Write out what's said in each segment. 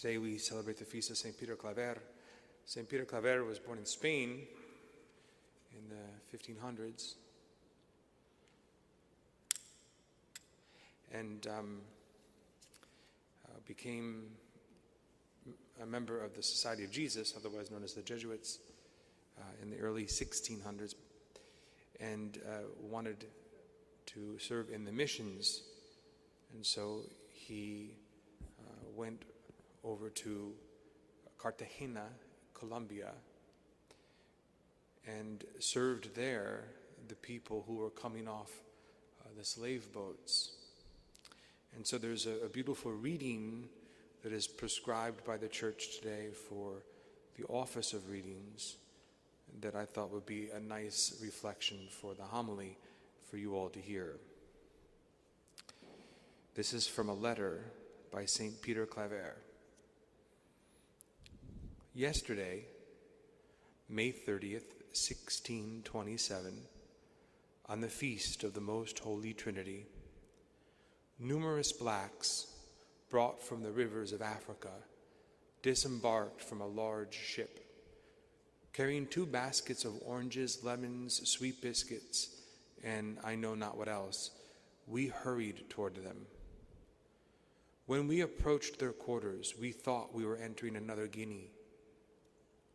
Today we celebrate the feast of St. Peter Claver. St. Peter Claver was born in Spain in the 1500s and became a member of the Society of Jesus, otherwise known as the Jesuits, in the early 1600s, and wanted to serve in the missions. And so he went over to Cartagena, Colombia, and served there the people who were coming off the slave boats. And so there's a beautiful reading that is prescribed by the church today for the office of readings that I thought would be a nice reflection for the homily for you all to hear. This is from a letter by St. Peter Claver. Yesterday, May 30th, 1627, on the feast of the Most Holy Trinity, numerous blacks brought from the rivers of Africa disembarked from a large ship, carrying 2 baskets of oranges, lemons, sweet biscuits, and I know not what else. We hurried toward them. When we approached their quarters, we thought we were entering another Guinea.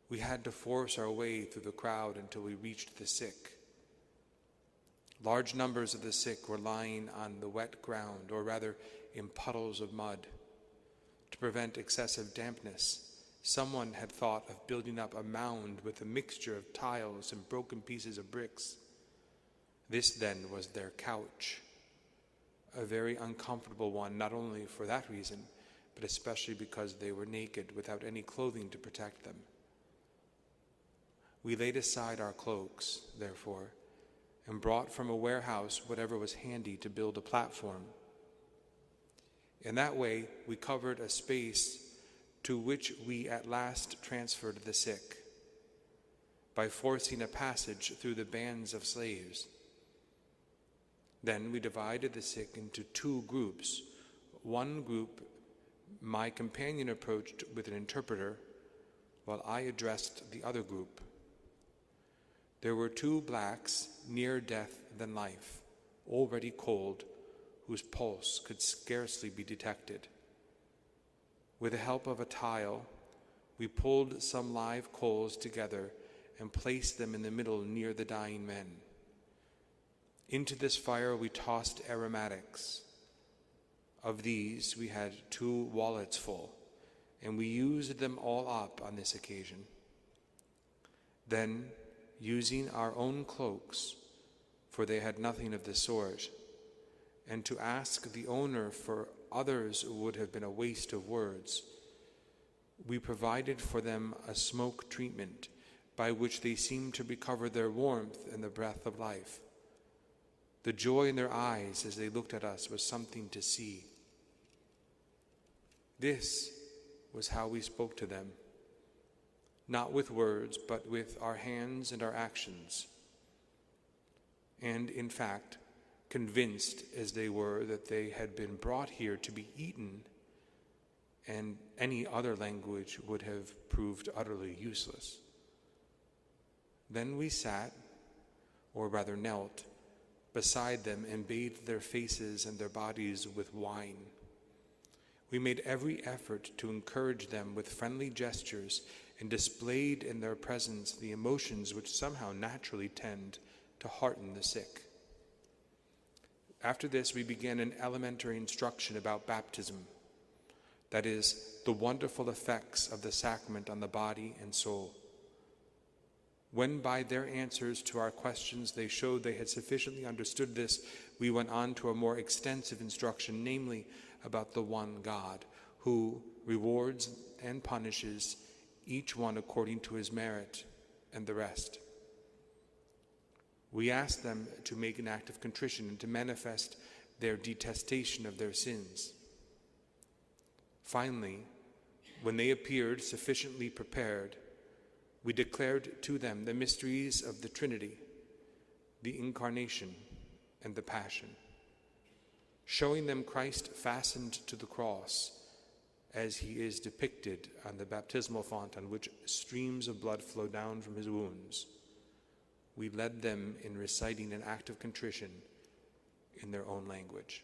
We had to force our way through the crowd until we reached the sick. Large numbers of the sick were lying on the wet ground, or rather in puddles of mud. To prevent excessive dampness, someone had thought of building up a mound with a mixture of tiles and broken pieces of bricks. This then was their couch, a very uncomfortable one, not only for that reason, but especially because they were naked without any clothing to protect them. We laid aside our cloaks, therefore, and brought from a warehouse whatever was handy to build a platform. In that way, we covered a space to which we at last transferred the sick, by forcing a passage through the bands of slaves. Then we divided the sick into 2 groups. One group my companion approached with an interpreter, while I addressed the other group. There were 2 blacks nearer death than life, already cold, whose pulse could scarcely be detected. With the help of a tile, we pulled some live coals together and placed them in the middle near the dying men. Into this fire we tossed aromatics. Of these we had 2 wallets full, and we used them all up on this occasion. Then, using our own cloaks, for they had nothing of the sort, and to ask the owner for others would have been a waste of words, we provided for them a smoke treatment by which they seemed to recover their warmth and the breath of life. The joy in their eyes as they looked at us was something to see. This was how we spoke to them, not with words, but with our hands and our actions. And in fact, convinced as they were that they had been brought here to be eaten, and any other language would have proved utterly useless. Then we sat, or rather knelt, beside them and bathed their faces and their bodies with wine. We made every effort to encourage them with friendly gestures and displayed in their presence the emotions which somehow naturally tend to hearten the sick. After this, we began an elementary instruction about baptism, that is, the wonderful effects of the sacrament on the body and soul. When by their answers to our questions they showed they had sufficiently understood this, we went on to a more extensive instruction, namely about the one God, who rewards and punishes each one according to his merit, and the rest. We asked them to make an act of contrition and to manifest their detestation of their sins. Finally, when they appeared sufficiently prepared, we declared to them the mysteries of the Trinity, the Incarnation, and the Passion, showing them Christ fastened to the cross as he is depicted on the baptismal font on which streams of blood flow down from his wounds, we led them in reciting an act of contrition in their own language.